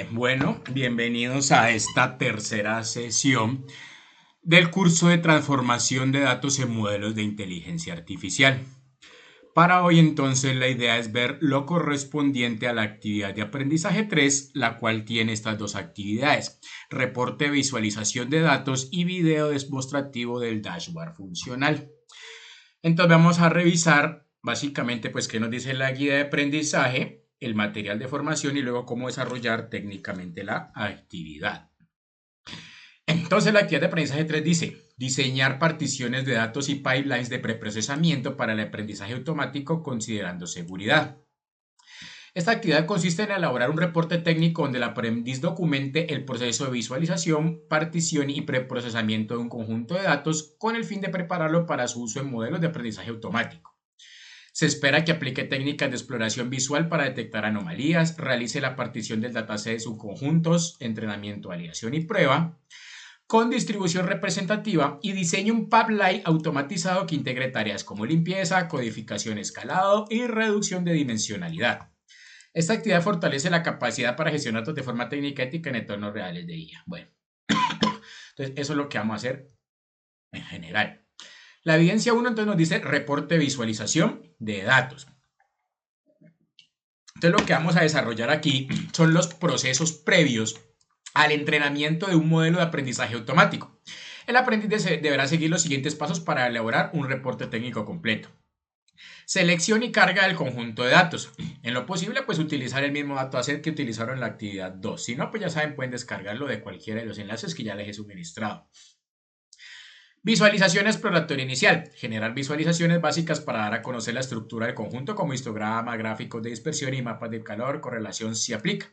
Bueno, bienvenidos a esta tercera sesión del curso de transformación de datos en modelos de inteligencia artificial. Para hoy entonces la idea es ver lo correspondiente a la actividad de aprendizaje 3, la cual tiene estas dos actividades: reporte de visualización de datos y video demostrativo del dashboard funcional. Entonces vamos a revisar básicamente pues qué nos dice la guía de aprendizaje, el material de formación y luego cómo desarrollar técnicamente la actividad. Entonces la actividad de aprendizaje 3 dice diseñar particiones de datos y pipelines de preprocesamiento para el aprendizaje automático considerando seguridad. Esta actividad consiste en elaborar un reporte técnico donde el aprendiz documente el proceso de visualización, partición y preprocesamiento de un conjunto de datos con el fin de prepararlo para su uso en modelos de aprendizaje automático. Se espera que aplique técnicas de exploración visual para detectar anomalías, realice la partición del dataset de subconjuntos, entrenamiento, validación y prueba, con distribución representativa, y diseñe un pipeline automatizado que integre tareas como limpieza, codificación, escalado y reducción de dimensionalidad. Esta actividad fortalece la capacidad para gestionar datos de forma técnica y ética en entornos reales de IA. Bueno, entonces eso es lo que vamos a hacer en general. La evidencia 1 entonces nos dice reporte de visualización de datos. Entonces lo que vamos a desarrollar aquí son los procesos previos al entrenamiento de un modelo de aprendizaje automático. El aprendiz deberá seguir los siguientes pasos para elaborar un reporte técnico completo. Selección y carga del conjunto de datos. En lo posible, pues utilizar el mismo dataset que utilizaron en la actividad 2. Si no, pues ya saben, pueden descargarlo de cualquiera de los enlaces que ya les he suministrado. Visualización exploratoria inicial. Generar visualizaciones básicas para dar a conocer la estructura del conjunto como histograma, gráficos de dispersión y mapas de calor, correlación si aplica.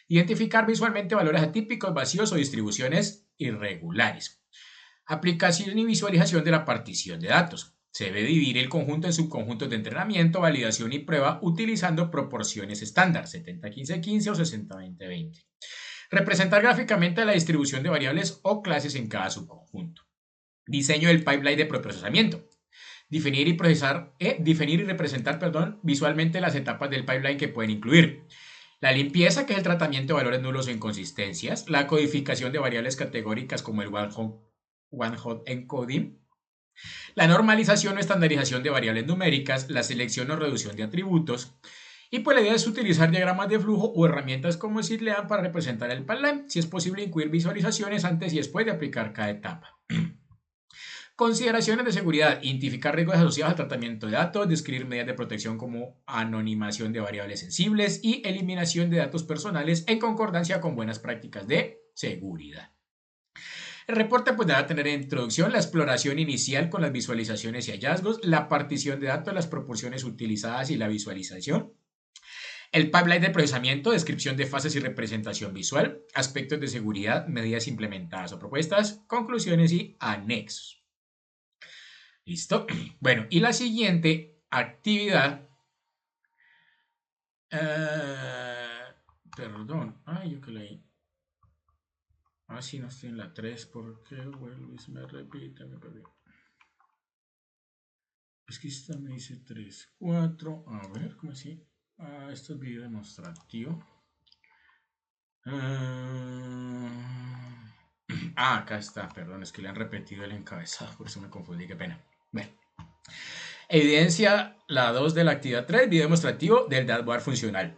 Identificar visualmente valores atípicos, vacíos o distribuciones irregulares. Aplicación y visualización de la partición de datos. Se debe dividir el conjunto en subconjuntos de entrenamiento, validación y prueba utilizando proporciones estándar, 70-15-15 o 60-20-20. Representar gráficamente la distribución de variables o clases en cada subconjunto. Diseño del pipeline de preprocesamiento. Definir y representar visualmente las etapas del pipeline que pueden incluir la limpieza, que es el tratamiento de valores nulos o inconsistencias, la codificación de variables categóricas como el one-hot encoding, la normalización o estandarización de variables numéricas, la selección o reducción de atributos. Y pues la idea es utilizar diagramas de flujo o herramientas como SIDLEAN para representar el pipeline. Si es posible, incluir visualizaciones antes y después de aplicar cada etapa. Consideraciones de seguridad: identificar riesgos asociados al tratamiento de datos, describir medidas de protección como anonimización de variables sensibles y eliminación de datos personales en concordancia con buenas prácticas de seguridad. El reporte pues debe tener en introducción la exploración inicial con las visualizaciones y hallazgos, la partición de datos, las proporciones utilizadas y la visualización, el pipeline de procesamiento, descripción de fases y representación visual, aspectos de seguridad, medidas implementadas o propuestas, conclusiones y anexos. ¿Listo? Bueno, y la siguiente actividad... perdón, yo que leí. Sí, no estoy en la 3 porque vuelves, me repite, me perdí. Es que esta me dice 3, 4. A ver, ¿cómo así? Esto es video demostrativo. Acá está, perdón, es que le han repetido el encabezado, por eso me confundí, qué pena. Bueno. Evidencia la 2 de la actividad 3, video demostrativo del dashboard funcional.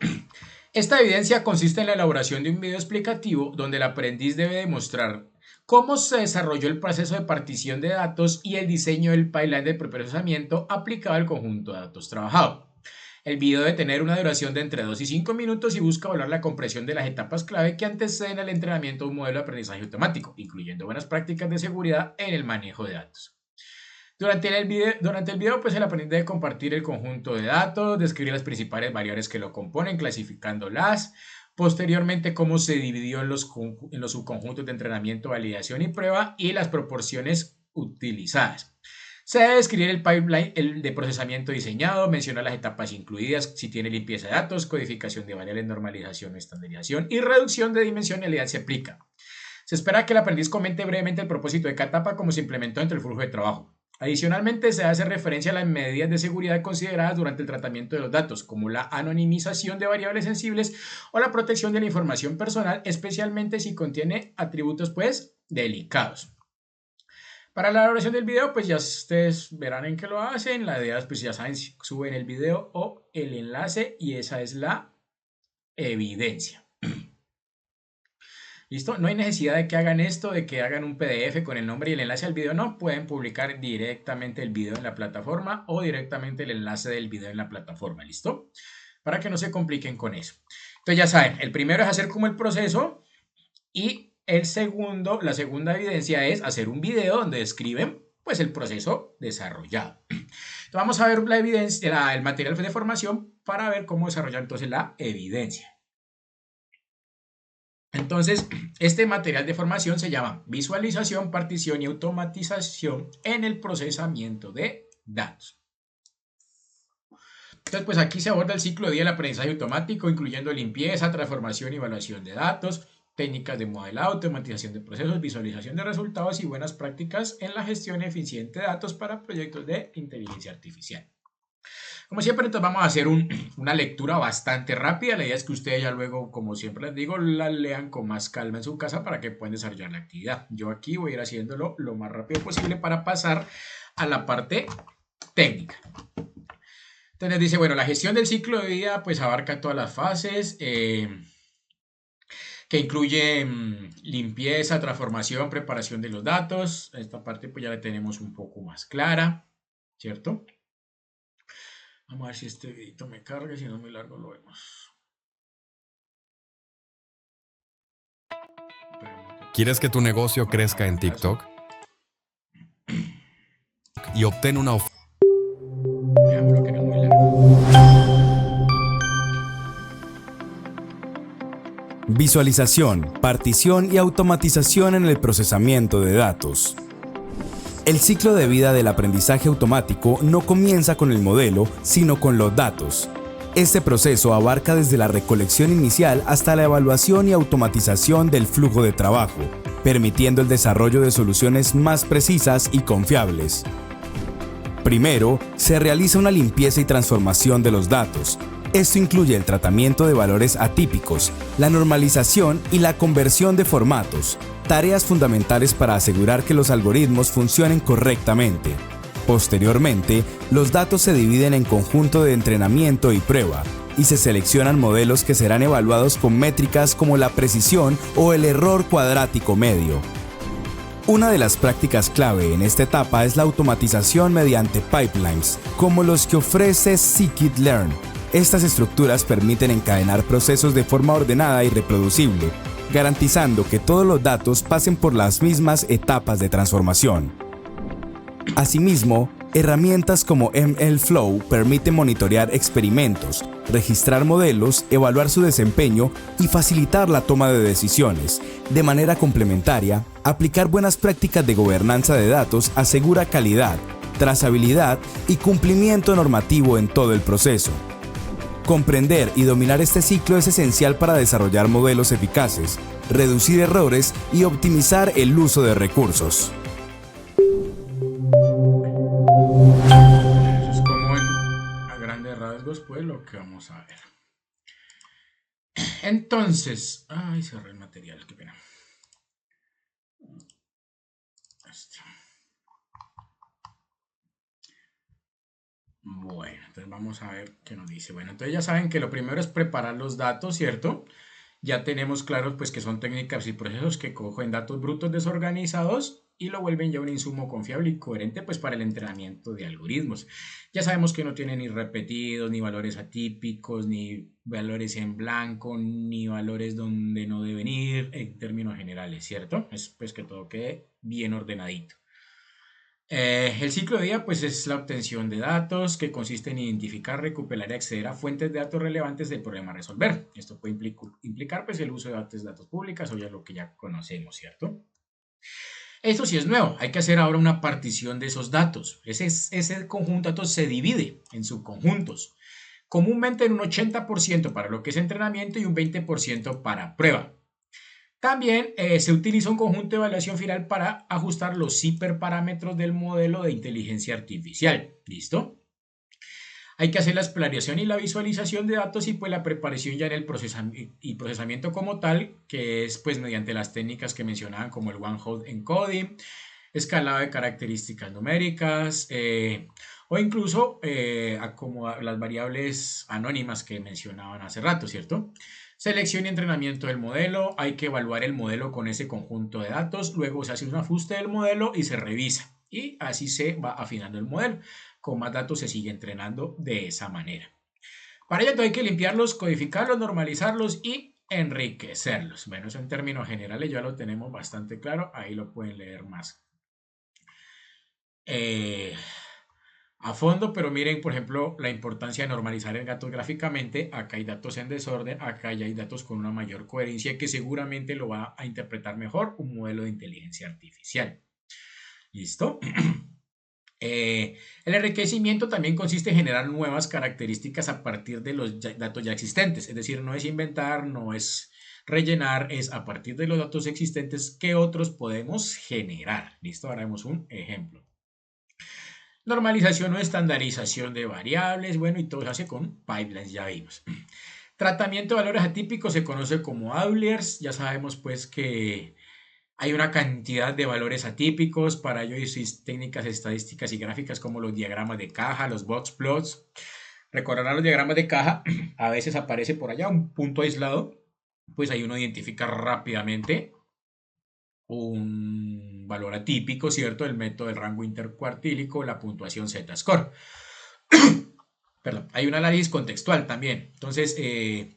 Esta evidencia consiste en la elaboración de un video explicativo donde el aprendiz debe demostrar cómo se desarrolló el proceso de partición de datos y el diseño del pipeline de preprocesamiento aplicado al conjunto de datos trabajado. El video debe tener una duración de entre 2 y 5 minutos y busca evaluar la comprensión de las etapas clave que anteceden al entrenamiento de un modelo de aprendizaje automático, incluyendo buenas prácticas de seguridad en el manejo de datos. Durante el video, pues el aprendiz debe compartir el conjunto de datos, describir las principales variables que lo componen, clasificándolas. Posteriormente, cómo se dividió en los subconjuntos de entrenamiento, validación y prueba y las proporciones utilizadas. Se debe describir el pipeline de procesamiento diseñado, mencionar las etapas incluidas, si tiene limpieza de datos, codificación de variables, normalización o estandarización y reducción de dimensionalidad se aplica. Se espera que el aprendiz comente brevemente el propósito de cada etapa, cómo se implementó entre el flujo de trabajo. Adicionalmente, se hace referencia a las medidas de seguridad consideradas durante el tratamiento de los datos, como la anonimización de variables sensibles o la protección de la información personal, especialmente si contiene atributos, pues, delicados. Para la elaboración del video, pues ya ustedes verán en qué lo hacen. La idea es, pues ya saben, si suben el video o el enlace y esa es la evidencia. ¿Listo? No hay necesidad de que hagan esto, de que hagan un PDF con el nombre y el enlace al video, no. Pueden publicar directamente el video en la plataforma o directamente el enlace del video en la plataforma, ¿listo? Para que no se compliquen con eso. Entonces ya saben, el primero es hacer como el proceso y la segunda evidencia es hacer un video donde describen pues el proceso desarrollado. Entonces vamos a ver la evidencia, el material de formación para ver cómo desarrollar entonces la evidencia. Entonces, este material de formación se llama visualización, partición y automatización en el procesamiento de datos. Entonces, pues aquí se aborda el ciclo de vida del aprendizaje automático, incluyendo limpieza, transformación y evaluación de datos, técnicas de modelado, automatización de procesos, visualización de resultados y buenas prácticas en la gestión eficiente de datos para proyectos de inteligencia artificial. Como siempre, entonces vamos a hacer una lectura bastante rápida. La idea es que ustedes ya luego, como siempre les digo, la lean con más calma en su casa para que puedan desarrollar la actividad. Yo aquí voy a ir haciéndolo lo más rápido posible para pasar a la parte técnica. Entonces dice, bueno, la gestión del ciclo de vida pues abarca todas las fases que incluye limpieza, transformación, preparación de los datos. Esta parte pues ya la tenemos un poco más clara, ¿cierto? Vamos a ver si este videito me carga, si no es muy largo lo vemos. ¿Quieres que tu negocio crezca en TikTok? Y obtén una oferta. Veámoslo que no es muy largo. Visualización, partición y automatización en el procesamiento de datos. El ciclo de vida del aprendizaje automático no comienza con el modelo, sino con los datos. Este proceso abarca desde la recolección inicial hasta la evaluación y automatización del flujo de trabajo, permitiendo el desarrollo de soluciones más precisas y confiables. Primero, se realiza una limpieza y transformación de los datos. Esto incluye el tratamiento de valores atípicos, la normalización y la conversión de formatos, tareas fundamentales para asegurar que los algoritmos funcionen correctamente. Posteriormente, los datos se dividen en conjunto de entrenamiento y prueba, y se seleccionan modelos que serán evaluados con métricas como la precisión o el error cuadrático medio. Una de las prácticas clave en esta etapa es la automatización mediante pipelines, como los que ofrece scikit-learn. Estas estructuras permiten encadenar procesos de forma ordenada y reproducible, garantizando que todos los datos pasen por las mismas etapas de transformación. Asimismo, herramientas como MLflow permiten monitorear experimentos, registrar modelos, evaluar su desempeño y facilitar la toma de decisiones. De manera complementaria, aplicar buenas prácticas de gobernanza de datos asegura calidad, trazabilidad y cumplimiento normativo en todo el proceso. Comprender y dominar este ciclo es esencial para desarrollar modelos eficaces, reducir errores y optimizar el uso de recursos. Eso es como a grandes rasgos, pues lo que vamos a ver. Entonces, ay, cerré el material, qué pena. Bueno, entonces vamos a ver qué nos dice. Bueno, entonces ya saben que lo primero es preparar los datos, ¿cierto? Ya tenemos claros pues que son técnicas y procesos que cogen datos brutos desorganizados y lo vuelven ya un insumo confiable y coherente pues para el entrenamiento de algoritmos. Ya sabemos que no tiene ni repetidos, ni valores atípicos, ni valores en blanco, ni valores donde no deben ir en términos generales, ¿cierto? Es pues que todo quede bien ordenadito. El ciclo de vida pues es la obtención de datos que consiste en identificar, recuperar y acceder a fuentes de datos relevantes del problema a resolver. Esto puede implicar pues el uso de datos públicas o ya lo que ya conocemos, ¿cierto? Esto sí es nuevo, hay que hacer ahora una partición de esos datos. Ese conjunto de datos se divide en subconjuntos, comúnmente en un 80% para lo que es entrenamiento y un 20% para prueba. También se utiliza un conjunto de evaluación final para ajustar los hiperparámetros del modelo de inteligencia artificial. ¿Listo? Hay que hacer la exploración y la visualización de datos y pues la preparación ya en el procesamiento como tal, que es pues mediante las técnicas que mencionaban como el one-hot encoding, escalado de características numéricas o incluso como las variables anónimas que mencionaban hace rato, ¿cierto? Selección y entrenamiento del modelo, hay que evaluar el modelo con ese conjunto de datos, luego se hace un ajuste del modelo y se revisa y así se va afinando el modelo. Con más datos se sigue entrenando de esa manera. Para ello hay que limpiarlos, codificarlos, normalizarlos y enriquecerlos. Bueno, eso en términos generales ya lo tenemos bastante claro, ahí lo pueden leer más a fondo, pero miren, por ejemplo, la importancia de normalizar el datos gráficamente. Acá hay datos en desorden, acá ya hay datos con una mayor coherencia que seguramente lo va a interpretar mejor un modelo de inteligencia artificial. ¿Listo? El enriquecimiento también consiste en generar nuevas características a partir de los datos ya existentes, es decir, no es inventar, no es rellenar, es a partir de los datos existentes que otros podemos generar. ¿Listo? Ahora vemos un ejemplo. Normalización o estandarización de variables, bueno, y todo se hace con pipelines, ya vimos. Tratamiento de valores atípicos se conoce como outliers, ya sabemos pues que hay una cantidad de valores atípicos, para ello existen técnicas estadísticas y gráficas como los diagramas de caja, los box plots. Recordarán los diagramas de caja, a veces aparece por allá un punto aislado, pues ahí uno identifica rápidamente un valor atípico, ¿cierto? El método del rango intercuartílico, la puntuación Z-score. Perdón, hay un análisis contextual también, entonces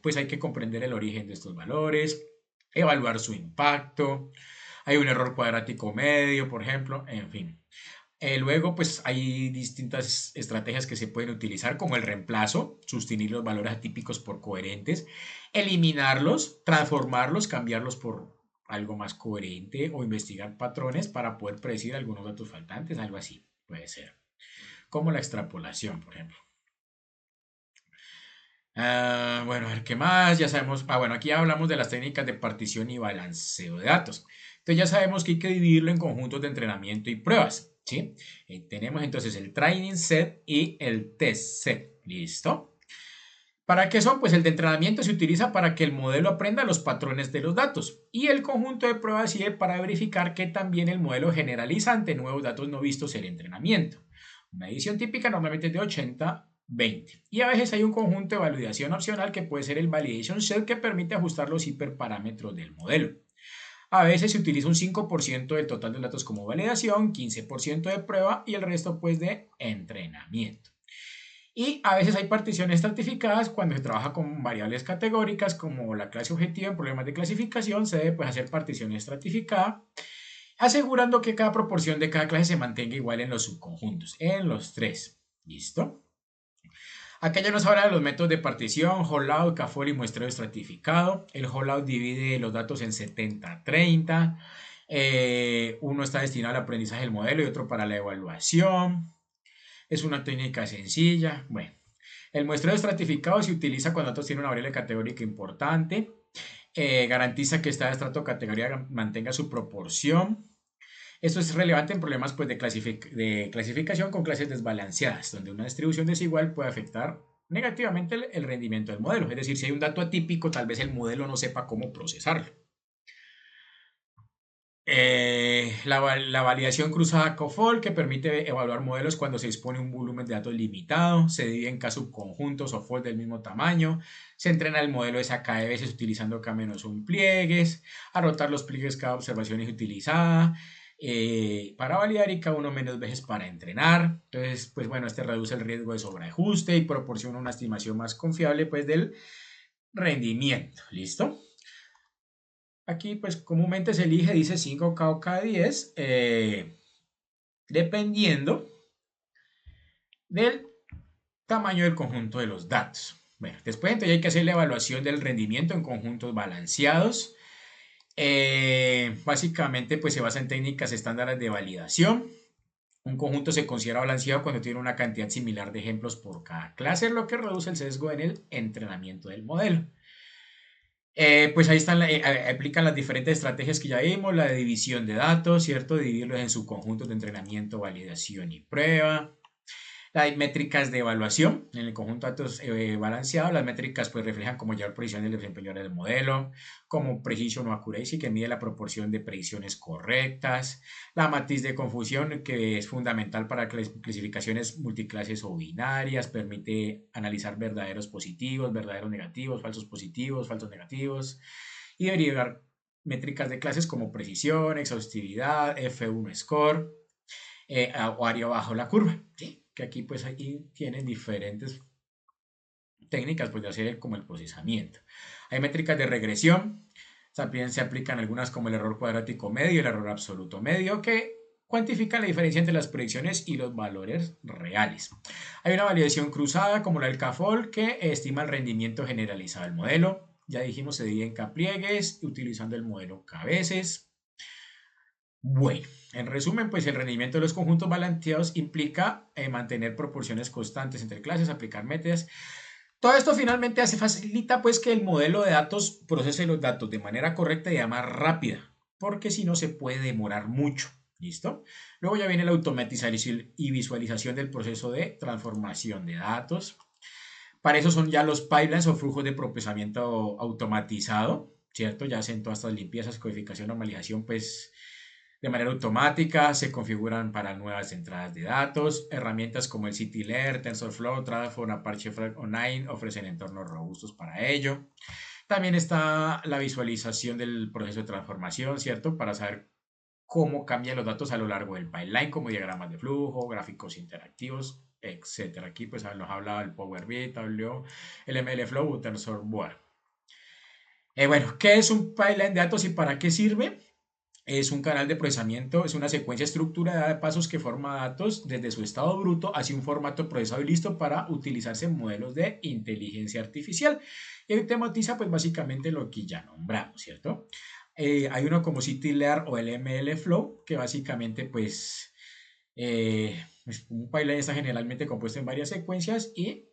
pues hay que comprender el origen de estos valores, evaluar su impacto. Hay un error cuadrático medio, por ejemplo, en fin. Luego, pues hay distintas estrategias que se pueden utilizar, como el reemplazo, sustituir los valores atípicos por coherentes, eliminarlos, transformarlos, cambiarlos por algo más coherente o investigar patrones para poder predecir algunos datos faltantes, algo así puede ser. Como la extrapolación, por ejemplo. Bueno, a ver qué más. Ya sabemos. Bueno, aquí hablamos de las técnicas de partición y balanceo de datos. Entonces ya sabemos que hay que dividirlo en conjuntos de entrenamiento y pruebas. ¿Sí? Tenemos entonces el training set y el test set. ¿Listo? ¿Para qué son? Pues el de entrenamiento se utiliza para que el modelo aprenda los patrones de los datos. Y el conjunto de pruebas sirve para verificar que también el modelo generaliza ante nuevos datos no vistos el entrenamiento. Una edición típica normalmente es de 80-20. Y a veces hay un conjunto de validación opcional que puede ser el validation set, que permite ajustar los hiperparámetros del modelo. A veces se utiliza un 5% del total de datos como validación, 15% de prueba y el resto pues de entrenamiento. Y a veces hay particiones estratificadas cuando se trabaja con variables categóricas como la clase objetiva en problemas de clasificación. Se debe pues hacer partición estratificada, asegurando que cada proporción de cada clase se mantenga igual en los subconjuntos, en los tres. ¿Listo? Acá ya nos habla de los métodos de partición, holdout, CAFOL y muestreo estratificado. El holdout divide los datos en 70-30. Uno está destinado al aprendizaje del modelo y otro para la evaluación. Es una técnica sencilla. Bueno, el muestreo estratificado se utiliza cuando datos tienen una variable categórica importante. Garantiza que cada estrato o categoría mantenga su proporción. Esto es relevante en problemas pues, de clasificación con clases desbalanceadas, donde una distribución desigual puede afectar negativamente el rendimiento del modelo. Es decir, si hay un dato atípico, tal vez el modelo no sepa cómo procesarlo. La validación cruzada COFOL, que permite evaluar modelos cuando se dispone un volumen de datos limitado, se divide en subconjuntos o FOL del mismo tamaño, se entrena el modelo SKE veces utilizando K-1 pliegues, a rotar los pliegues cada observación es utilizada, para validar y K1 menos veces para entrenar. Entonces, pues bueno, este reduce el riesgo de sobreajuste y proporciona una estimación más confiable pues del rendimiento. ¿Listo? Aquí pues comúnmente se elige, dice 5K o K10, dependiendo del tamaño del conjunto de los datos. Bueno, después entonces hay que hacer la evaluación del rendimiento en conjuntos balanceados. Básicamente pues se basa en técnicas estándares de validación. Un conjunto se considera balanceado cuando tiene una cantidad similar de ejemplos por cada clase, lo que reduce el sesgo en el entrenamiento del modelo. Pues ahí están, aplican las diferentes estrategias que ya vimos, la de división de datos, ¿cierto? Dividirlos en subconjuntos de entrenamiento, validación y prueba. Hay métricas de evaluación en el conjunto de datos balanceado. Las métricas pues reflejan como mayor precisión del desempeño del modelo, como precision o accuracy, que mide la proporción de predicciones correctas, la matriz de confusión, que es fundamental para clasificaciones multiclases o binarias, permite analizar verdaderos positivos, verdaderos negativos, falsos positivos, falsos negativos, y derivar métricas de clases como precisión, exhaustividad, F1 score, o área bajo la curva, ¿sí? Que aquí pues aquí tienen diferentes técnicas pues de hacer como el procesamiento. Hay métricas de regresión, también se aplican algunas como el error cuadrático medio y el error absoluto medio, que cuantifican la diferencia entre las predicciones y los valores reales. Hay una validación cruzada como la del CAFOL, que estima el rendimiento generalizado del modelo. Ya dijimos, se divide en K-pliegues utilizando el modelo K-veces. Bueno, en resumen, pues el rendimiento de los conjuntos balanceados implica mantener proporciones constantes entre clases, aplicar métodos. Todo esto finalmente facilita pues que el modelo de datos procese los datos de manera correcta y más rápida, porque si no se puede demorar mucho. ¿Listo? Luego ya viene la automatización y visualización del proceso de transformación de datos. Para eso son ya los pipelines o flujos de procesamiento automatizado, ¿cierto? Ya hacen todas estas limpiezas, codificación, normalización, pues de manera automática, se configuran para nuevas entradas de datos. Herramientas como el CityLayer, TensorFlow, Transform, Apache Flink9 ofrecen entornos robustos para ello. También está la visualización del proceso de transformación, ¿cierto? Para saber cómo cambian los datos a lo largo del pipeline, como diagramas de flujo, gráficos interactivos, etcétera. Aquí pues nos habla el Power BI, Tableau, el MLflow o TensorBoard. Bueno, ¿qué es un pipeline de datos y para qué sirve? Es un canal de procesamiento, es una secuencia estructurada de pasos que forma datos desde su estado bruto hacia un formato procesado y listo para utilizarse en modelos de inteligencia artificial. Y automatiza pues básicamente lo que ya nombramos, ¿cierto? Hay uno como CityLayer o el MLflow que básicamente pues un pipeline está generalmente compuesto en varias secuencias y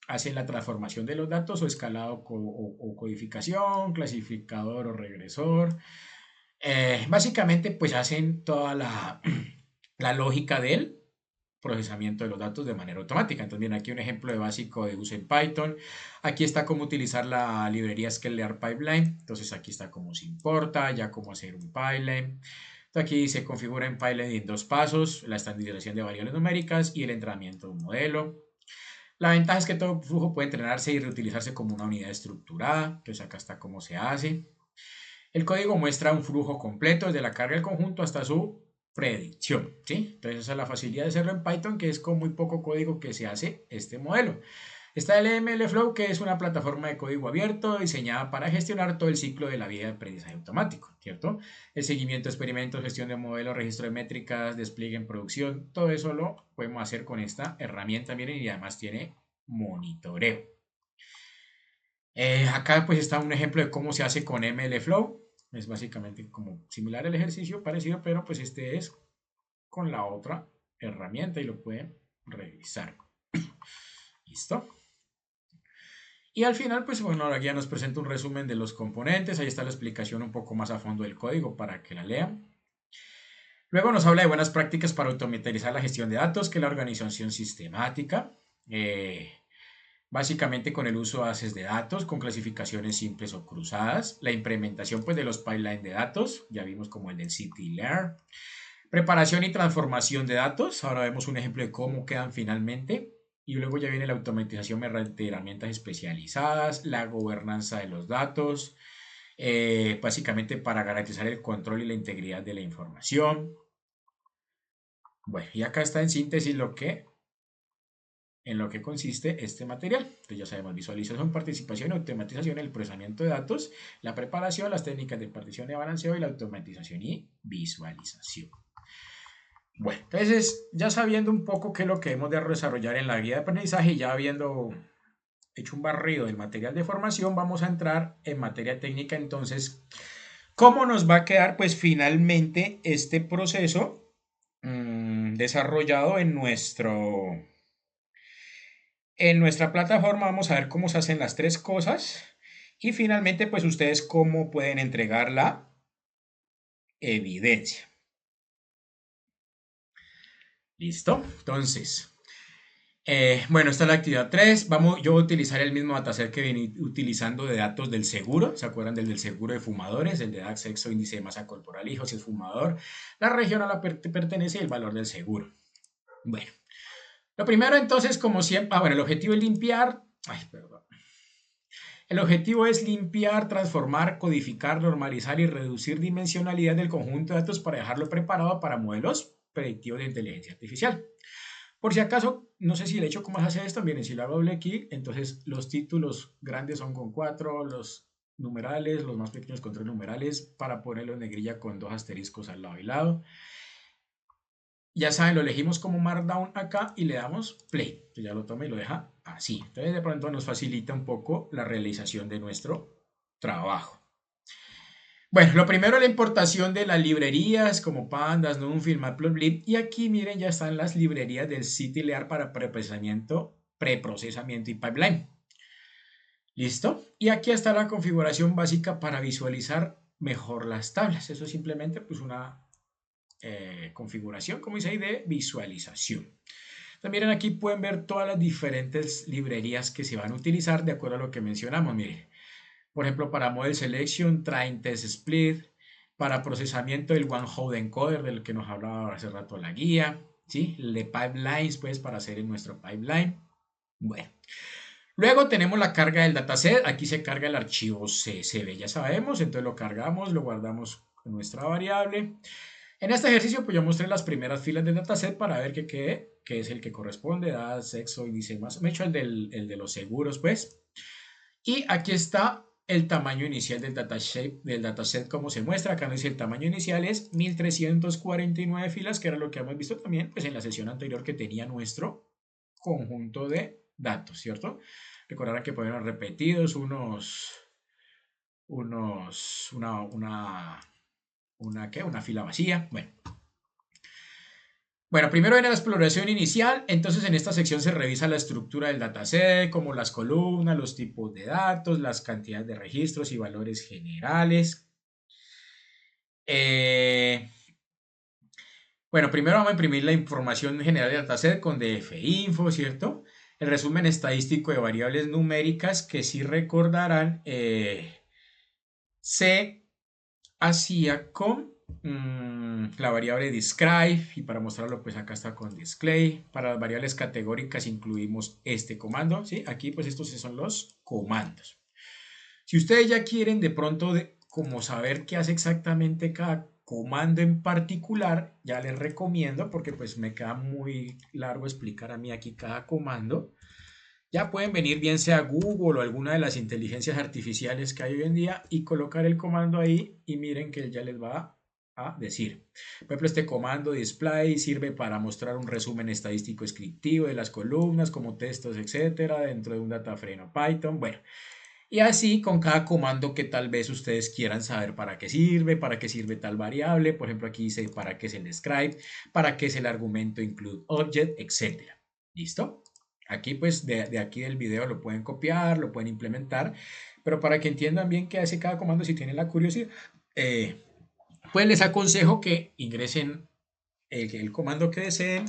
hacen la transformación de los datos o escalado o codificación, clasificador o regresor. Básicamente, pues hacen toda la lógica del procesamiento de los datos de manera automática. Entonces, bien, aquí un ejemplo de básico de uso en Python. Aquí está cómo utilizar la librería Scalable Pipeline. Entonces, aquí está cómo se importa, ya cómo hacer un pipeline. Entonces, aquí se configura en pipeline en 2 pasos, la estandarización de variables numéricas y el entrenamiento de un modelo. La ventaja es que todo flujo puede entrenarse y reutilizarse como una unidad estructurada. Entonces, acá está cómo se hace. El código muestra un flujo completo desde la carga del conjunto hasta su predicción, ¿sí? Entonces esa es la facilidad de hacerlo en Python, que es con muy poco código que se hace este modelo. Está el MLflow, que es una plataforma de código abierto diseñada para gestionar todo el ciclo de la vida de aprendizaje automático, ¿cierto? El seguimiento de experimentos, gestión de modelos, registro de métricas, despliegue en producción, todo eso lo podemos hacer con esta herramienta, miren, y además tiene monitoreo. Acá pues está un ejemplo de cómo se hace con MLflow. Es básicamente como similar el ejercicio, parecido, pero pues este es con la otra herramienta y lo pueden revisar. ¿Listo? Y al final, pues bueno, la guía nos presenta un resumen de los componentes. Ahí está la explicación un poco más a fondo del código para que la lean. Luego nos habla de buenas prácticas para automatizar la gestión de datos, que es la organización sistemática. Básicamente con el uso de bases de datos, con clasificaciones simples o cruzadas, la implementación pues, de los pipelines de datos, ya vimos como el del CityLayer, preparación y transformación de datos, ahora vemos un ejemplo de cómo quedan finalmente, y luego ya viene la automatización mediante herramientas especializadas, la gobernanza de los datos, básicamente para garantizar el control y la integridad de la información. Bueno, y acá está en síntesis en lo que consiste este material. Entonces ya sabemos, visualización, participación, automatización, el procesamiento de datos, la preparación, las técnicas de partición y balanceo y la automatización y visualización. Bueno, entonces ya sabiendo un poco qué es lo que hemos de desarrollar en la guía de aprendizaje y ya habiendo hecho un barrido del material de formación, vamos a entrar en materia técnica. Entonces, ¿cómo nos va a quedar pues finalmente este proceso desarrollado en nuestra plataforma? Vamos a ver cómo se hacen las 3 cosas Y finalmente, pues ustedes cómo pueden entregar la evidencia. ¿Listo? Entonces, bueno, esta es la actividad 3. Yo voy a utilizar el mismo dataset que vine utilizando de datos del seguro. ¿Se acuerdan del seguro de fumadores? El de edad, sexo, índice de masa corporal, hijo, si es fumador, la región a la que pertenece y el valor del seguro. Bueno, lo primero entonces, como siempre, bueno, el objetivo es limpiar. Ay, perdón. El objetivo es limpiar, transformar, codificar, normalizar y reducir dimensionalidad del conjunto de datos para dejarlo preparado para modelos predictivos de inteligencia artificial. Por si acaso, no sé si le he hecho cómo se hace esto, miren, si le hago doble clic, entonces los títulos grandes son con 4, los numerales, los más pequeños con 3 numerales, para ponerlo en negrilla con 2 asteriscos al lado y lado. Ya saben, lo elegimos como Markdown acá y le damos Play. Entonces ya lo toma y lo deja así. Entonces de pronto nos facilita un poco la realización de nuestro trabajo. Bueno, lo primero es la importación de las librerías como Pandas, Numfilm, Matplotlib. Y aquí miren, ya están las librerías del CityLear para preprocesamiento y pipeline. ¿Listo? Y aquí está la configuración básica para visualizar mejor las tablas. Eso es simplemente pues una configuración, como dice ahí, de visualización. Entonces, miren, aquí pueden ver todas las diferentes librerías que se van a utilizar de acuerdo a lo que mencionamos. Miren, por ejemplo, para Model Selection, Train Test Split, para procesamiento del One Hot Encoder, del que nos hablaba hace rato la guía, ¿sí? El de pipelines, pues, para hacer en nuestro pipeline. Bueno. Luego tenemos la carga del dataset. Aquí se carga el archivo CSV, ya sabemos. Entonces lo cargamos, lo guardamos en nuestra variable. En este ejercicio, pues yo mostré las primeras filas del dataset para ver que es el que corresponde, edad, sexo, índice más. Me he hecho el de los seguros, pues. Y aquí está el tamaño inicial del dataset, como se muestra. Acá nos dice el tamaño inicial es 1349 filas, que era lo que hemos visto también pues, en la sesión anterior que tenía nuestro conjunto de datos, ¿cierto? Recordarán que pueden ser repetidos una fila vacía. Bueno, primero viene la exploración inicial, entonces en esta sección se revisa la estructura del dataset, como las columnas, los tipos de datos, las cantidades de registros y valores generales. Bueno, primero vamos a imprimir la información general del dataset con dfinfo, ¿cierto? El resumen estadístico de variables numéricas que si recordarán se hacía con la variable describe y para mostrarlo pues acá está con display. Para las variables categóricas incluimos este comando, ¿sí? Aquí pues estos son los comandos. Si ustedes ya quieren de pronto como saber qué hace exactamente cada comando en particular, ya les recomiendo porque pues me queda muy largo explicar a mí aquí cada comando. Ya pueden venir bien sea Google o alguna de las inteligencias artificiales que hay hoy en día y colocar el comando ahí y miren que ya les va a decir. Por ejemplo, este comando display sirve para mostrar un resumen estadístico descriptivo de las columnas como textos, etcétera, dentro de un dataframe o Python. Bueno, y así con cada comando que tal vez ustedes quieran saber para qué sirve tal variable. Por ejemplo, aquí dice para qué es el describe, para qué es el argumento include object, etcétera. ¿Listo? Aquí pues de aquí del video lo pueden copiar, lo pueden implementar, pero para que entiendan bien qué hace cada comando si tienen la curiosidad, pues les aconsejo que ingresen el comando que deseen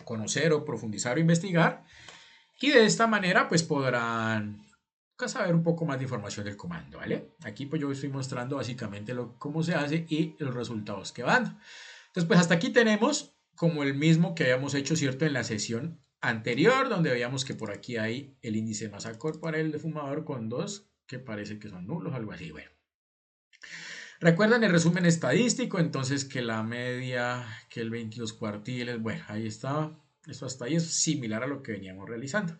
conocer o profundizar o investigar y de esta manera pues podrán saber un poco más de información del comando, ¿vale? Aquí pues yo estoy mostrando básicamente cómo se hace y los resultados que van. Entonces pues hasta aquí tenemos como el mismo que habíamos hecho, ¿cierto? En la sesión anterior, donde veíamos que por aquí hay el índice de masa corporal de fumador con 2 que parece que son nulos, algo así, bueno. Recuerdan el resumen estadístico, entonces que la media, que el 22 cuartiles, bueno, ahí está. Esto hasta ahí es similar a lo que veníamos realizando.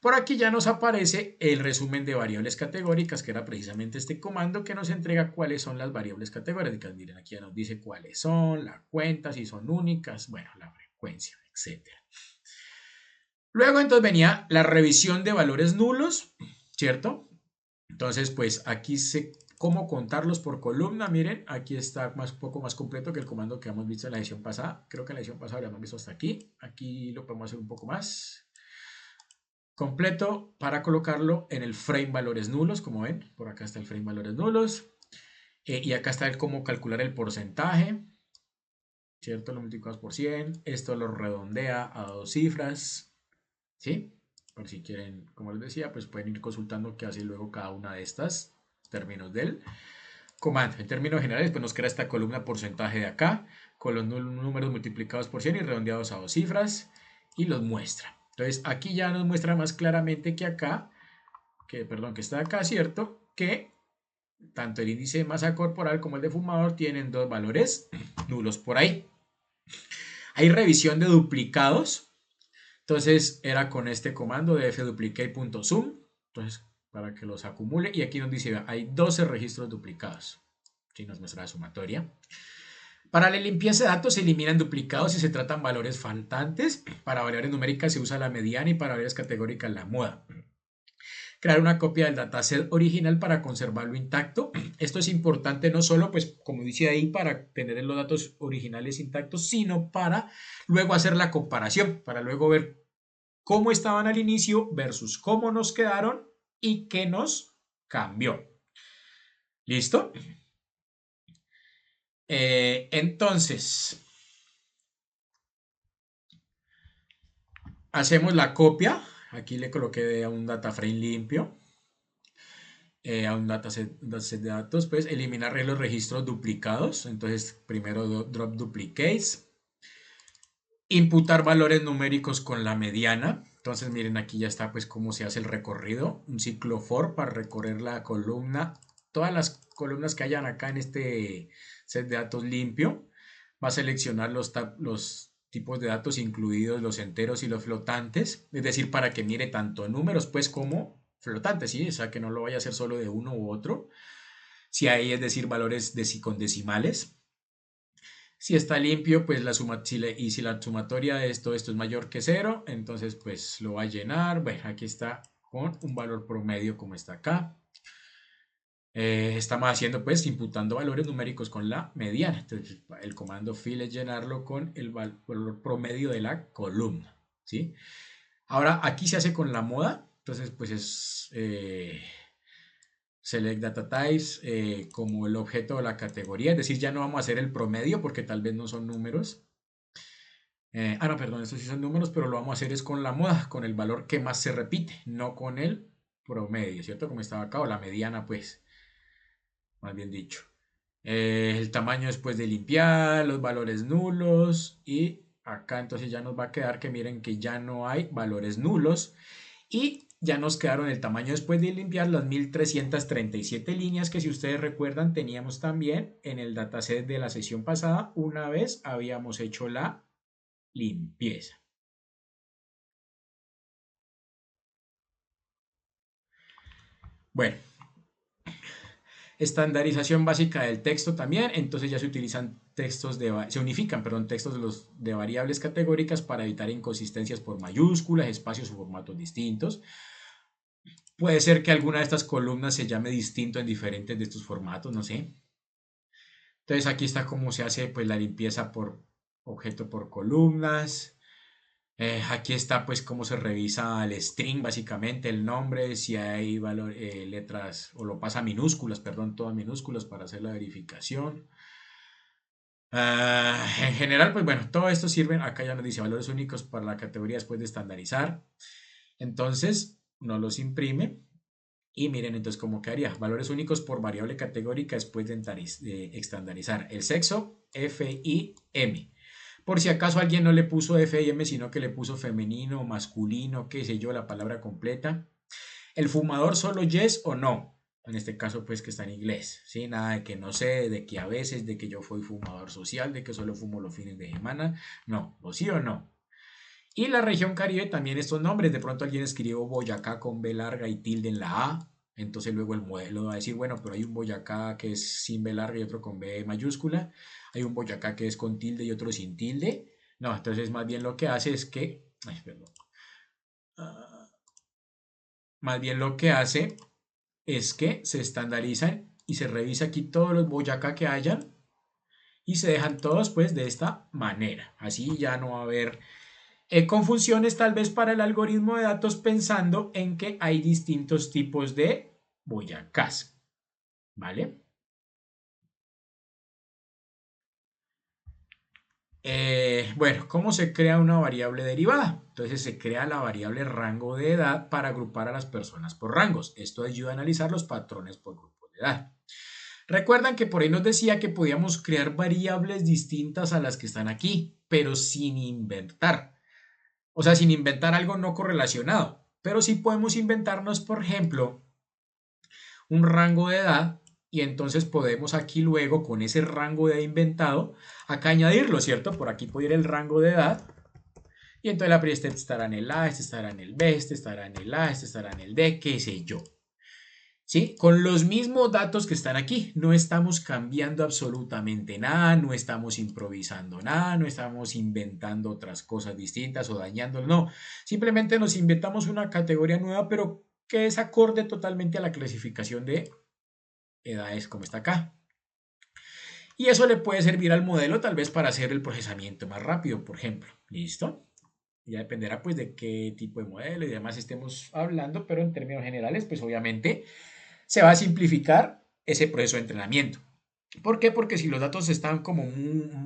Por aquí ya nos aparece el resumen de variables categóricas, que era precisamente este comando que nos entrega cuáles son las variables categóricas. Miren, aquí ya nos dice cuáles son, la cuenta, si son únicas, bueno, la frecuencia, etc. Luego entonces venía la revisión de valores nulos, ¿cierto? Entonces, pues aquí cómo contarlos por columna. Miren, aquí está un poco más completo que el comando que hemos visto en la edición pasada. Creo que en la edición pasada lo hemos visto hasta aquí. Aquí lo podemos hacer un poco más. completo para colocarlo en el frame valores nulos, como ven, por acá está el frame valores nulos, y acá está el cómo calcular el porcentaje, ¿cierto? Lo multiplicamos por 100, esto lo redondea a 2 cifras, ¿sí? Por si quieren, como les decía, pues pueden ir consultando qué hace luego cada una de estas términos del comando. En términos generales, pues nos crea esta columna porcentaje de acá, con los números multiplicados por 100 y redondeados a 2 cifras, y los muestra. Entonces aquí ya nos muestra más claramente que acá, que está acá, ¿cierto? Que tanto el índice de masa corporal como el de fumador tienen dos valores nulos por ahí. Hay revisión de duplicados. Entonces era con este comando de fduplicate.sum. Entonces para que los acumule. Y aquí nos dice, hay 12 registros duplicados. Aquí nos muestra la sumatoria. Para la limpieza de datos se eliminan duplicados y se tratan valores faltantes. Para variables numéricas se usa la mediana y para variables categóricas la moda. Crear una copia del dataset original para conservarlo intacto. Esto es importante no solo, pues como dice ahí, para tener los datos originales intactos, sino para luego hacer la comparación, para luego ver cómo estaban al inicio versus cómo nos quedaron y qué nos cambió. ¿Listo? Entonces, hacemos la copia. Aquí le coloqué a un data frame limpio, a un dataset de datos, pues eliminar los registros duplicados. Entonces, primero drop duplicates. Imputar valores numéricos con la mediana. Entonces, miren, aquí ya está pues cómo se hace el recorrido. Un ciclo for para recorrer la columna. Todas las columnas que hayan acá en este set de datos limpio. Va a seleccionar los tipos de datos, incluidos los enteros y los flotantes. Es decir, para que mire tanto números pues como flotantes, ¿sí? O sea, que no lo vaya a hacer solo de uno u otro. Si hay, es decir, valores con decimales. Si está limpio, pues si la sumatoria de esto es mayor que 0, entonces pues lo va a llenar. Bueno, aquí está con un valor promedio como está acá. Estamos haciendo pues imputando valores numéricos con la mediana. Entonces el comando fill es llenarlo con el valor promedio de la columna, ¿sí? Ahora aquí se hace con la moda. Entonces pues es select data types como el objeto o la categoría. Es decir, ya no vamos a hacer el promedio porque tal vez no son números. No, perdón, estos sí son números, pero lo vamos a hacer es con la moda, con el valor que más se repite, no con el promedio, ¿cierto? Como estaba acá, o la mediana pues, más bien dicho. El tamaño después de limpiar, los valores nulos, y acá entonces ya nos va a quedar que miren que ya no hay valores nulos y ya nos quedaron el tamaño después de limpiar las 1337 líneas que, si ustedes recuerdan, teníamos también en el dataset de la sesión pasada una vez habíamos hecho la limpieza. Bueno, estandarización básica del texto también. Entonces ya se utilizan se unifican, textos de variables categóricas para evitar inconsistencias por mayúsculas, espacios o formatos distintos. Puede ser que alguna de estas columnas se llame distinto en diferentes de estos formatos, no sé. Entonces aquí está cómo se hace pues la limpieza por objeto por columnas. Aquí está pues cómo se revisa el string, básicamente el nombre, si hay letras, o lo pasa a minúsculas, perdón, todas minúsculas para hacer la verificación. En general, pues bueno, todo esto sirve, acá ya nos dice valores únicos para la categoría después de estandarizar. Entonces, no los imprime. Y miren entonces cómo quedaría. Valores únicos por variable categórica después de estandarizar. El sexo, F, I, M. Por si acaso alguien no le puso F y M, sino que le puso femenino, masculino, qué sé yo, la palabra completa. El fumador solo yes o no. En este caso, pues que está en inglés. ¿Sí? Nada de que no sé, de que a veces, de que yo fui fumador social, de que solo fumo los fines de semana. No, o sí o no. Y la región Caribe también estos nombres. De pronto alguien escribió Boyacá con B larga y tilde en la A. Entonces luego el modelo va a decir, bueno, pero hay un Boyacá que es sin B larga y otro con B mayúscula. Hay un Boyacá que es con tilde y otro sin tilde. No, entonces más bien lo que hace es que... más bien lo que hace es que se estandarizan y se revisa aquí todos los Boyacá que hayan y se dejan todos pues de esta manera. Así ya no va a haber con funciones tal vez para el algoritmo de datos pensando en que hay distintos tipos de boyacás, ¿vale? Bueno, ¿cómo se crea una variable derivada? Entonces se crea la variable rango de edad para agrupar a las personas por rangos. Esto ayuda a analizar los patrones por grupos de edad. Recuerdan que por ahí nos decía que podíamos crear variables distintas a las que están aquí, pero sin inventar. O sea, sin inventar algo no correlacionado. Pero sí podemos inventarnos, por ejemplo, un rango de edad y entonces podemos aquí luego con ese rango de edad inventado acá añadirlo, ¿cierto? Por aquí puede ir el rango de edad y entonces este estará en el A, este estará en el B, este estará en el A, este estará en el D, qué sé yo. ¿Sí? Con los mismos datos que están aquí, no estamos cambiando absolutamente nada, no estamos improvisando nada, no estamos inventando otras cosas distintas o dañando, no, simplemente nos inventamos una categoría nueva, pero que es acorde totalmente a la clasificación de edades como está acá. Y eso le puede servir al modelo tal vez para hacer el procesamiento más rápido, por ejemplo. ¿Listo? Ya dependerá pues de qué tipo de modelo y demás estemos hablando, pero en términos generales pues obviamente se va a simplificar ese proceso de entrenamiento. ¿Por qué? Porque si los datos están como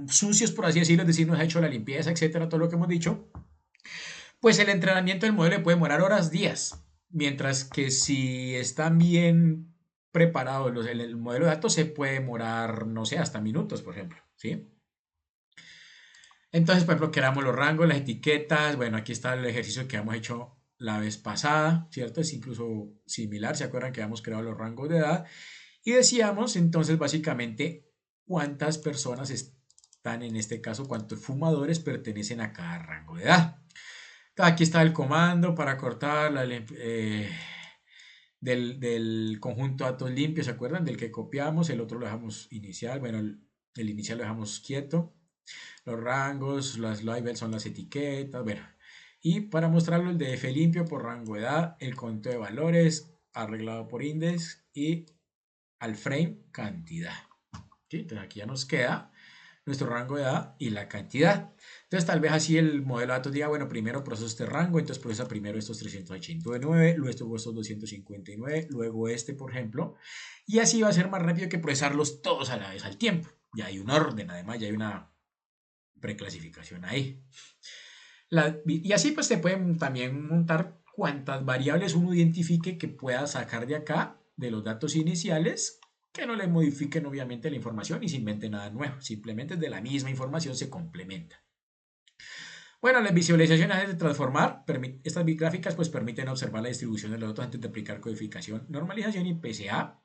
sucios, por así decirlo, es decir, no se ha hecho la limpieza, etcétera, todo lo que hemos dicho, pues el entrenamiento del modelo le puede demorar horas, días. Mientras que si están bien preparados el modelo de datos se puede demorar, no sé, hasta minutos, por ejemplo, ¿sí? Entonces, por ejemplo, creamos los rangos, las etiquetas. Bueno, aquí está el ejercicio que hemos hecho la vez pasada, ¿cierto? Es incluso similar, ¿se acuerdan que habíamos creado los rangos de edad? Y decíamos, entonces, básicamente, cuántas personas están en este caso, cuántos fumadores pertenecen a cada rango de edad. Aquí está el comando para cortar del conjunto de datos limpios, ¿se acuerdan? Del que copiamos, el otro lo dejamos inicial, bueno, el inicial lo dejamos quieto. Los rangos, las labels son las etiquetas, bueno. Y para mostrarlo el DF limpio por rango de edad, el conjunto de valores arreglado por index y al frame cantidad. ¿Sí? Entonces aquí ya nos queda nuestro rango de edad y la cantidad. Entonces tal vez así el modelo de datos diga, bueno, primero proceso este rango, entonces procesa primero estos 389, luego estos 259, luego este, por ejemplo, y así va a ser más rápido que procesarlos todos a la vez al tiempo. Ya hay un orden, además, ya hay una preclasificación ahí. Y así pues se pueden también montar cuantas variables uno identifique que pueda sacar de acá, de los datos iniciales, que no le modifiquen obviamente la información y se invente nada nuevo, simplemente de la misma información se complementa. Bueno, las visualizaciones de transformar, estas gráficas pues permiten observar la distribución de los datos antes de aplicar codificación, normalización y PCA.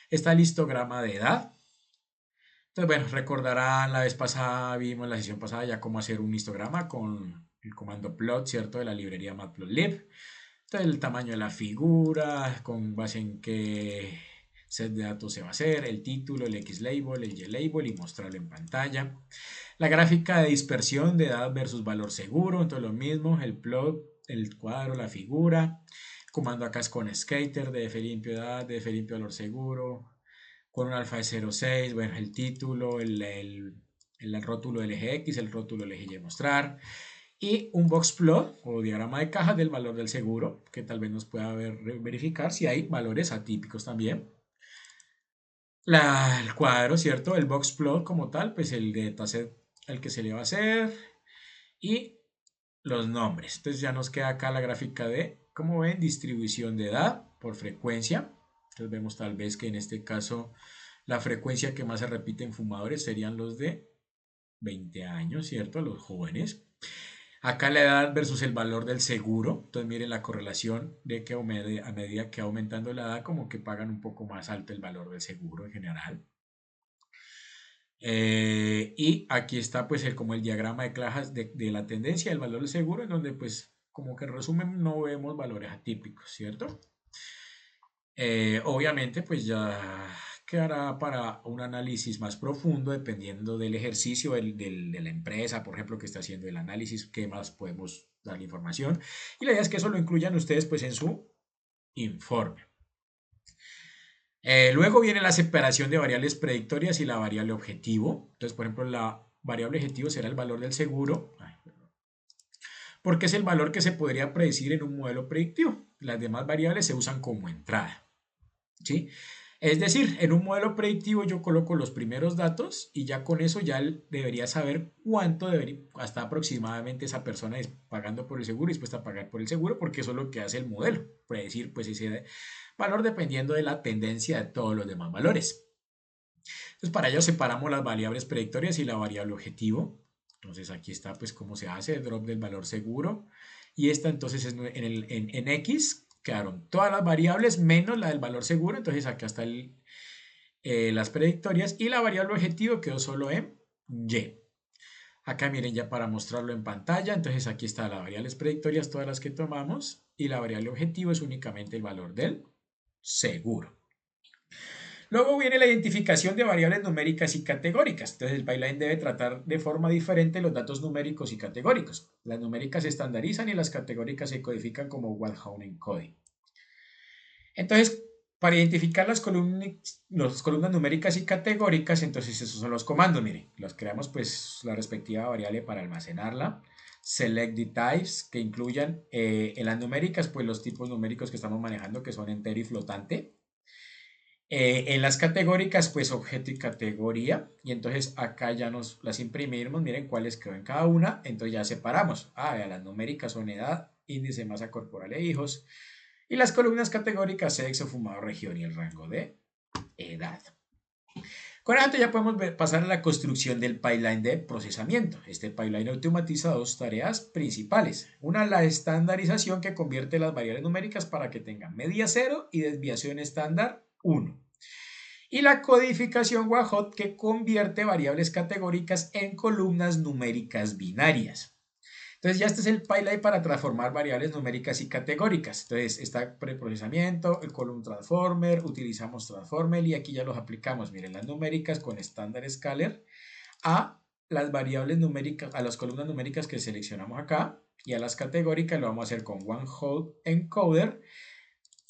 Está el histograma de edad. Entonces, bueno, recordarán la vez pasada, vimos en la sesión pasada ya cómo hacer un histograma con el comando plot, ¿cierto? De la librería matplotlib. Entonces, el tamaño de la figura, con base en qué set de datos se va a hacer, el título, el X-label, el Y-label y mostrarlo en pantalla. La gráfica de dispersión de edad versus valor seguro, entonces lo mismo, el plot, el cuadro, la figura. El comando acá es con skater, DF limpio edad, DF limpio valor seguro, con un alfa de 0.6, bueno, el título, el rótulo del eje X, el rótulo del eje Y mostrar, y un box plot o diagrama de caja del valor del seguro, que tal vez nos pueda verificar si hay valores atípicos también. El cuadro, ¿cierto? El box plot como tal, pues el dataset al que se le va a hacer, y los nombres. Entonces ya nos queda acá la gráfica de, como ven, distribución de edad por frecuencia. Entonces vemos tal vez que en este caso la frecuencia que más se repite en fumadores serían los de 20 años, ¿cierto? Los jóvenes. Acá la edad versus el valor del seguro. Entonces miren la correlación de que a medida que va aumentando la edad como que pagan un poco más alto el valor del seguro en general. Y aquí está pues como el diagrama de cajas de la tendencia del valor del seguro, en donde pues como que en resumen no vemos valores atípicos, ¿cierto? Obviamente pues ya quedará para un análisis más profundo dependiendo del ejercicio de la empresa, por ejemplo, que está haciendo el análisis, qué más podemos darle información. Y la idea es que eso lo incluyan ustedes pues en su informe. Luego viene la separación de variables predictorias y la variable objetivo. Entonces, por ejemplo, la variable objetivo será el valor del seguro. porque es el valor que se podría predecir en un modelo predictivo. Las demás variables se usan como entrada, ¿sí? Es decir, en un modelo predictivo yo coloco los primeros datos y ya con eso ya debería saber cuánto debería, hasta aproximadamente esa persona es pagando por el seguro y dispuesta a pagar por el seguro, porque eso es lo que hace el modelo, predecir pues ese valor dependiendo de la tendencia de todos los demás valores. Entonces para ello separamos las variables predictorias y la variable objetivo. Entonces aquí está pues cómo se hace el drop del valor seguro y esta entonces es en X. Quedaron todas las variables menos la del valor seguro, entonces acá está las predictorias y la variable objetivo quedó solo en Y. Acá miren ya para mostrarlo en pantalla, entonces aquí está las variables predictorias, todas las que tomamos, y la variable objetivo es únicamente el valor del seguro. Luego viene la identificación de variables numéricas y categóricas. Entonces el pipeline debe tratar de forma diferente los datos numéricos y categóricos. Las numéricas se estandarizan y las categóricas se codifican como Waldhaupt encoding. Entonces, para identificar las columnas numéricas y categóricas, entonces esos son los comandos. Miren, los creamos pues la respectiva variable para almacenarla. Select the types, que incluyan en las numéricas pues los tipos numéricos que estamos manejando, que son entero y flotante. En las categóricas, pues objeto y categoría. Y entonces acá ya nos las imprimimos. Miren cuáles quedó en cada una. Entonces ya separamos. Las numéricas son edad, índice, masa corporal e hijos. Y las columnas categóricas, sexo, fumado, región y el rango de edad. Con esto ya podemos pasar a la construcción del pipeline de procesamiento. Este pipeline automatiza dos tareas principales. Una, la estandarización, que convierte las variables numéricas para que tengan media 0 y desviación estándar 1. Y la codificación Waldhaupt, que convierte variables categóricas en columnas numéricas binarias. Entonces ya este es el pipeline para transformar variables numéricas y categóricas. Entonces está preprocesamiento, el column transformer, utilizamos transformer y aquí ya los aplicamos. Miren, las numéricas con estándar scalar a las variables numéricas, a las columnas numéricas que seleccionamos acá, y a las categóricas lo vamos a hacer con Waldhaupt encoder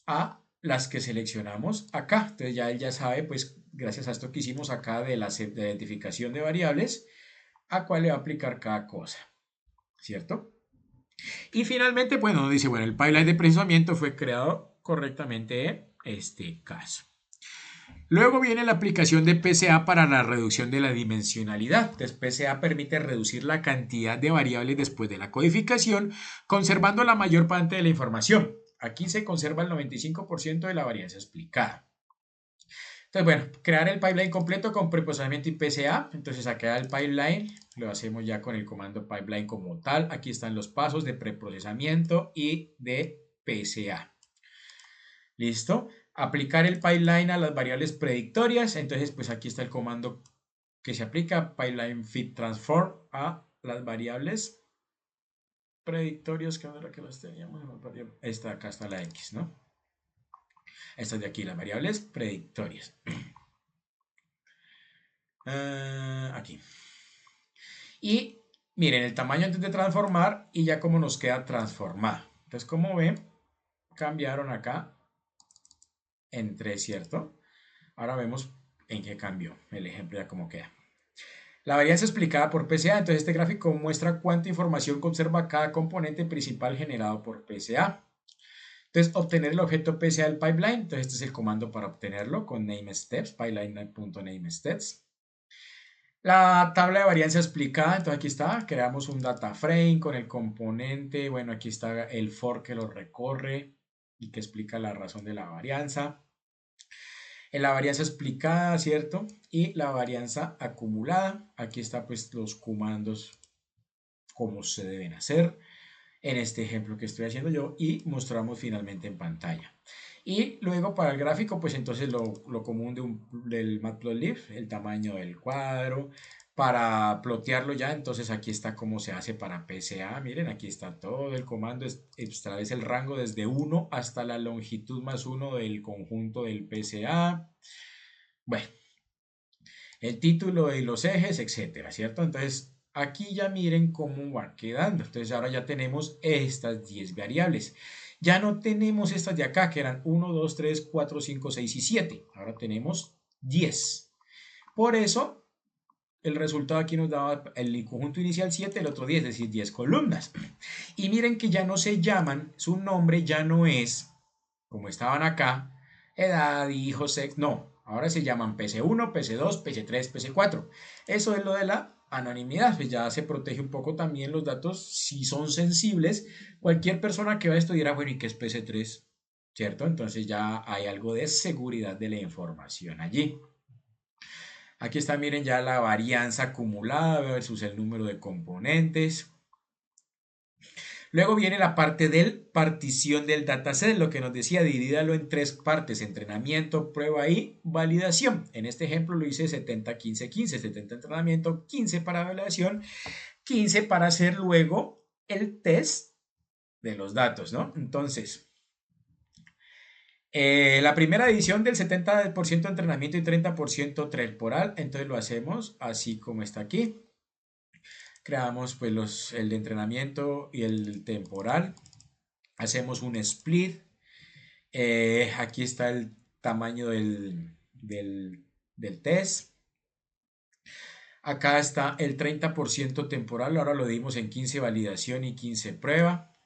a las que seleccionamos acá. Entonces ya él ya sabe, pues gracias a esto que hicimos acá de la identificación de variables, a cuál le va a aplicar cada cosa, ¿cierto? Y finalmente, bueno, dice, bueno, el pipeline de procesamiento fue creado correctamente en este caso. Luego viene la aplicación de PCA para la reducción de la dimensionalidad. Entonces, PCA permite reducir la cantidad de variables después de la codificación, conservando la mayor parte de la información. Aquí se conserva el 95% de la varianza explicada. Entonces, bueno, crear el pipeline completo con preprocesamiento y PCA. Entonces, acá el pipeline lo hacemos ya con el comando pipeline como tal. Aquí están los pasos de preprocesamiento y de PCA. ¿Listo? Aplicar el pipeline a las variables predictorias. Entonces, pues aquí está el comando que se aplica, pipeline fit transform a las variables predictorias, que ahora que las teníamos, acá está la X, ¿no? Estas de aquí, las variables predictorias. Aquí. Y miren el tamaño antes de transformar y ya como nos queda transformado. Entonces, como ven, cambiaron acá en 3, ¿cierto? Ahora vemos en qué cambió el ejemplo, ya cómo queda. La varianza explicada por PCA. Entonces, este gráfico muestra cuánta información conserva cada componente principal generado por PCA. Entonces, obtener el objeto PCA del pipeline. Entonces, este es el comando para obtenerlo con namesteps, pipeline.namesteps. La tabla de varianza explicada. Entonces, aquí está. Creamos un data frame con el componente. Bueno, aquí está el for que lo recorre y que explica la razón de la varianza. En la varianza explicada, ¿cierto? Y la varianza acumulada. Aquí está pues los comandos como se deben hacer en este ejemplo que estoy haciendo yo y mostramos finalmente en pantalla. Y luego para el gráfico, pues entonces lo común del matplotlib, el tamaño del cuadro. Para plotearlo ya, entonces aquí está cómo se hace para PCA. Miren, aquí está todo el comando. Extraes el rango desde 1 hasta la longitud más 1 del conjunto del PCA. Bueno, el título y los ejes, etcétera, ¿cierto? Entonces, aquí ya miren cómo va quedando. Entonces, ahora ya tenemos estas 10 variables. Ya no tenemos estas de acá, que eran 1, 2, 3, 4, 5, 6 y 7. Ahora tenemos 10. Por eso, el resultado aquí nos daba el conjunto inicial 7, el otro 10, es decir, 10 columnas. Y miren que ya no se llaman, su nombre ya no es, como estaban acá, edad, hijo, sexo, no. Ahora se llaman PC1, PC2, PC3, PC4. Eso es lo de la anonimidad, pues ya se protege un poco también los datos si son sensibles. Cualquier persona que va a estudiar, bueno, ¿y qué es PC3? ¿Cierto? Entonces ya hay algo de seguridad de la información allí. Aquí está, miren ya la varianza acumulada versus el número de componentes. Luego viene la parte del partición del dataset, lo que nos decía, divídalo en tres partes: entrenamiento, prueba y validación. En este ejemplo lo hice 70, 15, 15, 70 entrenamiento, 15 para validación, 15 para hacer luego el test de los datos, ¿no? Entonces, la primera edición del 70% de entrenamiento y 30% temporal, entonces lo hacemos así como está aquí. Creamos pues el de entrenamiento y el temporal. Hacemos un split. Aquí está el tamaño del test. Acá está el 30% temporal. Ahora lo dimos en 15 validación y 15 prueba.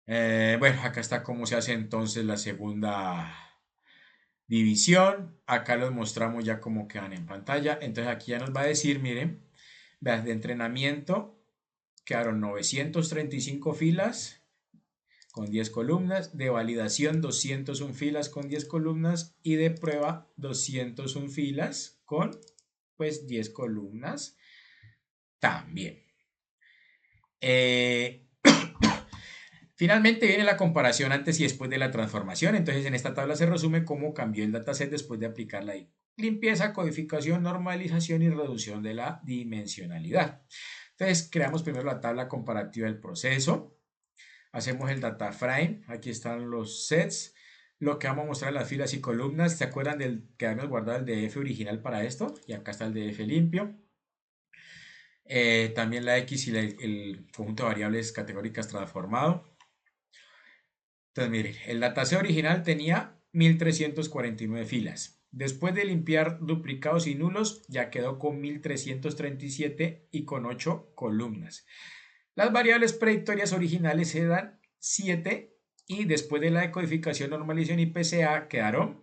Bueno, acá está cómo se hace entonces la segunda división. Acá los mostramos ya cómo quedan en pantalla. Entonces aquí ya nos va a decir, miren, vean, de entrenamiento quedaron 935 filas con 10 columnas, de validación 201 filas con 10 columnas y de prueba 201 filas con pues 10 columnas también. Finalmente viene la comparación antes y después de la transformación. Entonces en esta tabla se resume cómo cambió el dataset después de aplicar la limpieza, codificación, normalización y reducción de la dimensionalidad. Entonces creamos primero la tabla comparativa del proceso. Hacemos el data frame. Aquí están los sets. Lo que vamos a mostrar en las filas y columnas. ¿Se acuerdan del que habíamos guardado el DF original para esto? Y acá está el DF limpio. También la X y el conjunto de variables categóricas transformado. Entonces, miren, el dataset original tenía 1349 filas. Después de limpiar duplicados y nulos, ya quedó con 1337 y con 8 columnas. Las variables predictorias originales eran 7 y después de la decodificación, normalización y PCA quedaron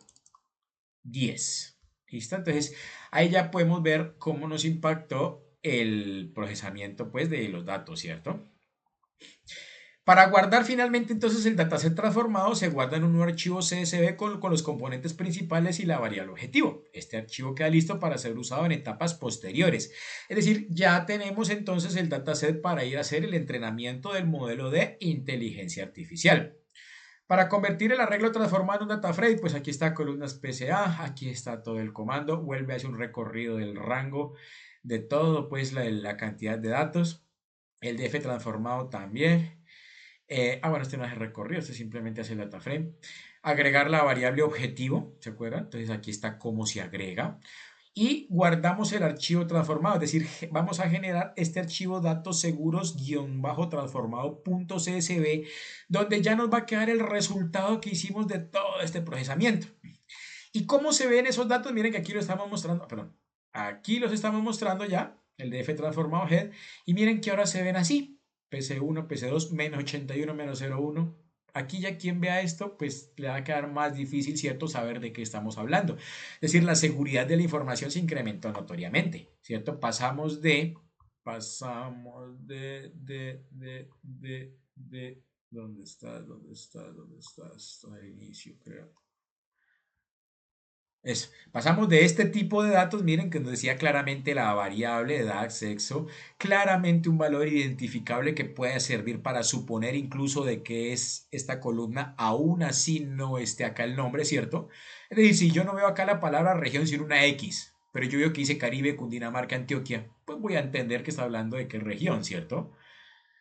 10. ¿Listo? Entonces, ahí ya podemos ver cómo nos impactó el procesamiento pues, de los datos, ¿cierto? Para guardar finalmente entonces el dataset transformado se guarda en un archivo CSV con los componentes principales y la variable objetivo. Este archivo queda listo para ser usado en etapas posteriores. Es decir, ya tenemos entonces el dataset para ir a hacer el entrenamiento del modelo de inteligencia artificial. Para convertir el arreglo transformado en un data frame, pues aquí está columnas PCA, aquí está todo el comando, vuelve a hacer un recorrido del rango de todo, pues la cantidad de datos. El DF transformado también. Bueno, este no es el recorrido, este simplemente hace el data frame. Agregar la variable objetivo, ¿se acuerdan? Entonces aquí está cómo se agrega. Y guardamos el archivo transformado, es decir, vamos a generar este archivo datos seguros-transformado.csv, donde ya nos va a quedar el resultado que hicimos de todo este procesamiento. ¿Y cómo se ven esos datos? Miren que aquí lo estamos mostrando, perdón, aquí los estamos mostrando ya, el DF transformado head, y miren que ahora se ven así. PC1, PC2, menos 81, menos 01. Aquí ya quien vea esto, pues le va a quedar más difícil, ¿cierto?, saber de qué estamos hablando. Es decir, la seguridad de la información se incrementó notoriamente, ¿cierto? Pasamos de, ¿dónde estás? ¿Dónde estás? ¿Dónde estás? Está al inicio, creo. Eso. Pasamos de este tipo de datos, miren que nos decía claramente la variable edad, sexo, claramente un valor identificable que puede servir para suponer incluso de qué es esta columna, aún así no esté acá el nombre, ¿cierto? Es decir, si yo no veo acá la palabra región sin una X, pero yo veo que dice Caribe, Cundinamarca, Antioquia, pues voy a entender que está hablando de qué región, ¿cierto?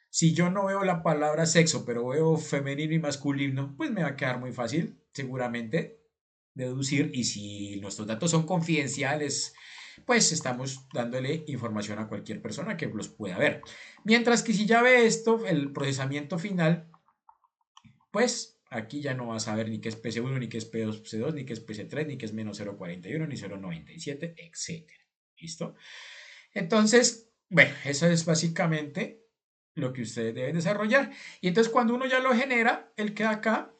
Si yo no veo la palabra sexo, pero veo femenino y masculino, pues me va a quedar muy fácil, seguramente deducir, y si nuestros datos son confidenciales, pues estamos dándole información a cualquier persona que los pueda ver. Mientras que si ya ve esto, el procesamiento final, pues aquí ya no vas a ver ni qué es PC1, ni qué es P2, PC2, ni qué es PC3, ni qué es menos 0.41, ni 0.97, etc. ¿Listo? Entonces, bueno, eso es básicamente lo que ustedes deben desarrollar. Y entonces cuando uno ya lo genera, él queda acá,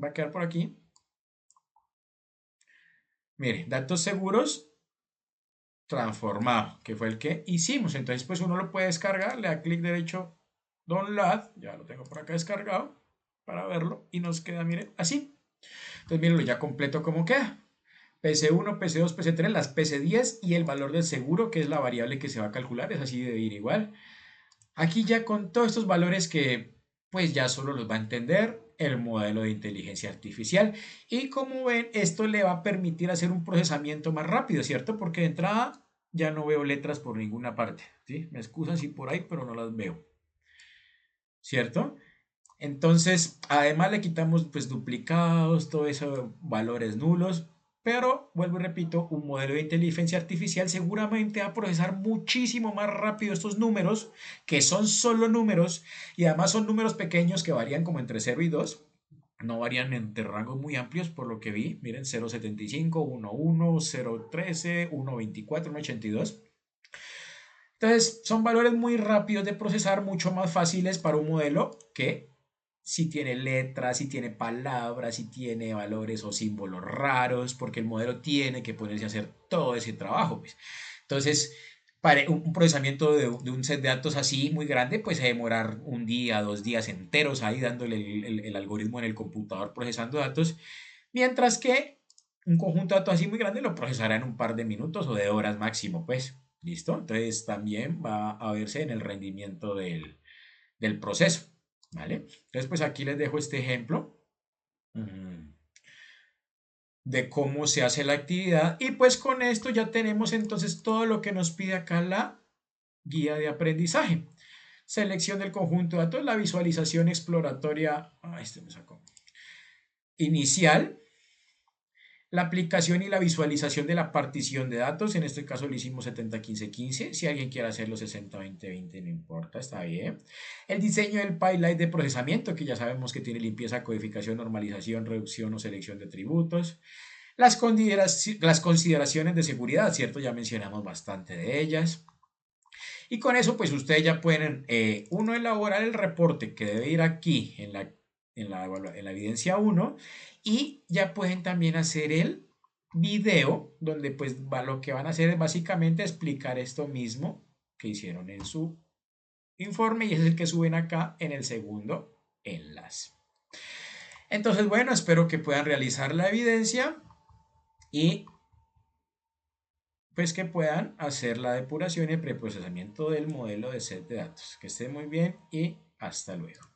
va a quedar por aquí. Mire, datos seguros transformado, que fue el que hicimos. Entonces, pues uno lo puede descargar, le da clic derecho, download, ya lo tengo por acá descargado para verlo y nos queda, miren, así. Entonces, mírenlo ya completo cómo queda. PC1, PC2, PC3, las PC10 y el valor del seguro, que es la variable que se va a calcular, es así de ir igual. Aquí ya con todos estos valores que pues ya solo los va a entender el modelo de inteligencia artificial. Y como ven, esto le va a permitir hacer un procesamiento más rápido, ¿cierto? Porque de entrada ya no veo letras por ninguna parte, ¿sí? Me excusan si por ahí, pero no las veo, ¿cierto? Entonces, además le quitamos pues duplicados, todo eso, valores nulos, pero vuelvo y repito, un modelo de inteligencia artificial seguramente va a procesar muchísimo más rápido estos números, que son solo números, y además son números pequeños que varían como entre 0 y 2, no varían entre rangos muy amplios por lo que vi, miren 0,75, 1,1, 0,13, 1,24, 1,82. Entonces, son valores muy rápidos de procesar, mucho más fáciles para un modelo que si tiene letras, si tiene palabras, si tiene valores o símbolos raros, porque el modelo tiene que ponerse a hacer todo ese trabajo, pues. Entonces, para un procesamiento de un set de datos así muy grande, pues se demorar un día, 2 días enteros ahí dándole el algoritmo en el computador procesando datos, mientras que un conjunto de datos así muy grande lo procesará en un par de minutos o de horas máximo, pues. ¿Listo? Entonces también va a verse en el rendimiento del proceso. ¿Vale? Entonces, pues aquí les dejo este ejemplo de cómo se hace la actividad. Y pues con esto ya tenemos entonces todo lo que nos pide acá la guía de aprendizaje. Selección del conjunto de datos, la visualización exploratoria este me sacó, inicial, la aplicación y la visualización de la partición de datos, en este caso lo hicimos 70-15-15, si alguien quiere hacerlo 60-20-20 no importa, está bien. El diseño del pipeline de procesamiento, que ya sabemos que tiene limpieza, codificación, normalización, reducción o selección de atributos. Las consideraciones de seguridad, ¿cierto? Ya mencionamos bastante de ellas. Y con eso, pues ustedes ya pueden, uno, elaborar el reporte que debe ir aquí en la evidencia 1 y ya pueden también hacer el video donde pues lo que van a hacer es básicamente explicar esto mismo que hicieron en su informe y es el que suben acá en el segundo enlace. Entonces, bueno, espero que puedan realizar la evidencia y pues que puedan hacer la depuración y el preprocesamiento del modelo de set de datos. Que estén muy bien y hasta luego.